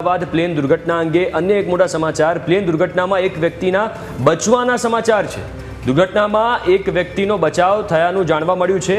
Ahmedabad plane દુર્ઘટના અંગે અન્ય એક મોટા સમાચાર। પ્લેન દુર્ઘટનામાં એક વ્યક્તિના બચવાના સમાચાર છે। દુર્ઘટનામાં એક વ્યક્તિનો બચાવ થયાનું જાણવા મળ્યું છે।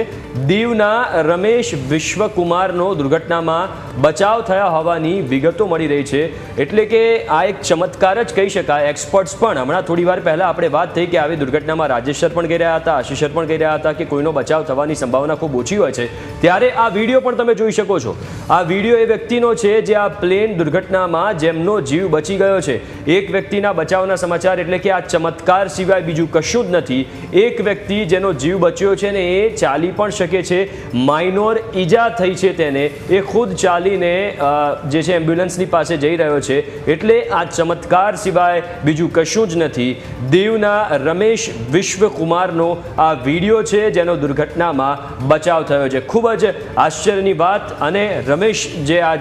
દીવના રમેશ વિશ્વકુમારનો દુર્ઘટનામાં બચાવ થયા હોવાની વિગતો મળી રહી છે। એટલે કે આ એક ચમત્કાર જ કહી શકાય। એક્સપર્ટ્સ પણ હમણાં થોડી વાર પહેલાં આપણે વાત થઈ કે આવી દુર્ઘટનામાં રાજેશ સર પણ કહી રહ્યા હતા, આશીષ સર પણ કહી રહ્યા હતા કે કોઈનો બચાવ થવાની સંભાવના ખૂબ ઓછી હોય છે। ત્યારે આ વિડીયો પણ તમે જોઈ શકો છો। આ વિડીયો એ વ્યક્તિનો છે જે આ પ્લેન દુર્ઘટનામાં જેમનો જીવ બચી ગયો છે। એક વ્યક્તિના બચાવના સમાચાર એટલે કે આ ચમત્કાર સિવાય બીજું કશું જ નથી। એક વ્યક્તિ જેનો જીવ બચ્યો છે ને એ ચાલી પણ શકે છે, માઇનોર ઈજા થઈ છે તેને, એ ખુદ ચાલીને જે છે એમ્બ્યુલન્સની પાસે જઈ રહ્યો છે। એટલે આ ચમત્કાર સિવાય બીજું કશું જ નથી। દીવના રમેશ વિશ્વકુમારનો આ વિડીયો છે જેનો દુર્ઘટનામાં બચાવ થયો છે। ખૂબ જ આશ્ચર્યની વાત। અને રમેશ જે આ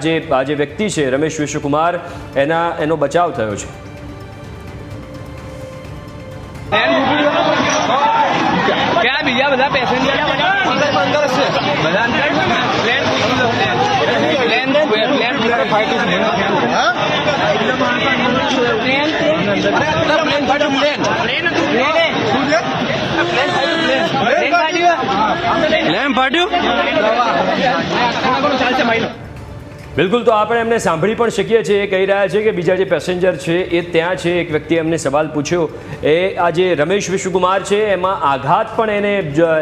જે વ્યક્તિ છે રમેશ વિશ્વકુમાર એનો બચાવ થયો છે। क्या बीजा બધા પેસેન્જર અંદર છે બધા પ્લેન ફાઈટ હા પ્લેન ફાટ્યું। બિલકુલ, તો આપણે એમને સાંભળી પણ શકીએ છીએ। એ કહી રહ્યા છે કે બીજા જે પેસેન્જર છે એ ત્યાં છે। એક વ્યક્તિએ એમને સવાલ પૂછ્યો, એ આ જે રમેશ વિશ્વકુમાર છે એમાં આઘાત પણ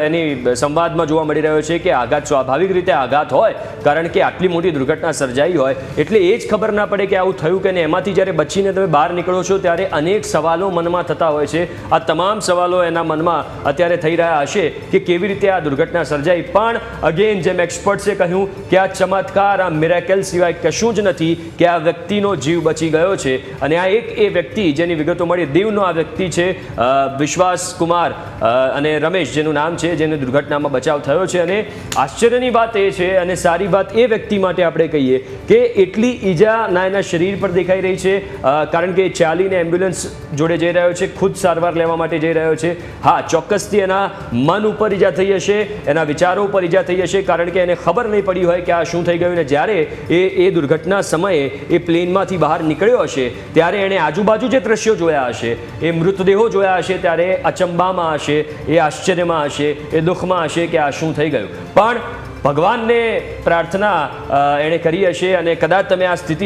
એની સંવાદમાં જોવા મળી રહ્યો છે કે આઘાત સ્વાભાવિક રીતે આઘાત હોય, કારણ કે આટલી મોટી દુર્ઘટના સર્જાઈ હોય એટલે એ જ ખબર ના પડે કે આવું થયું કે નહીં। એમાંથી જ્યારે બચીને તમે બહાર નીકળો છો ત્યારે અનેક સવાલો મનમાં થતા હોય છે। આ તમામ સવાલો એના મનમાં અત્યારે થઈ રહ્યા હશે કે કેવી રીતે આ દુર્ઘટના સર્જાઈ। પણ અગેન જેમ એક્સપર્ટ્સે કહ્યું કે આ ચમત્કાર, આ મિરેકલ સિવાય કશું જ નથી કે આ વ્યક્તિનો જીવ બચી ગયો છે। અને આ એ વ્યક્તિ જેની વિગતો મળી, દીવનો આ વ્યક્તિ છે વિશ્વાસ કુમાર અને રમેશ જેનું નામ છે, જેને દુર્ઘટનામાં બચાવ થયો છે। અને આશ્ચર્યની વાત એ છે અને સારી વાત એ વ્યક્તિ માટે આપણે કહીએ કે એટલી ઈજા ના એના શરીર પર દેખાઈ રહી છે, કારણ કે ચાલીને એમ્બ્યુલન્સ જોડે જઈ રહ્યો છે, ખુદ સારવાર લેવા માટે જઈ રહ્યો છે। હા, ચોક્કસથી એના મન ઉપર ઈજા થઈ હશે, એના વિચારો ઉપર ઈજા થઈ હશે, કારણ કે એને ખબર નહીં પડી હોય કે આ શું થઈ ગયું। ને જ્યારે એ દુર્ઘટના સમયે એ પ્લેનમાંથી બહાર નીકળ્યો હશે ત્યારે એણે આજુબાજુ જે દ્રશ્યો જોયા હશે, એ મૃતદેહો જોયા હશે, ત્યારે અચંબામાં હશે, એ આશ્ચર્યમાં હશે, એ દુઃખમાં હશે કે આ શું થઈ ગયું। પણ ભગવાનને પ્રાર્થના એણે કરી હશે અને કદાચ તમે આ સ્થિતિ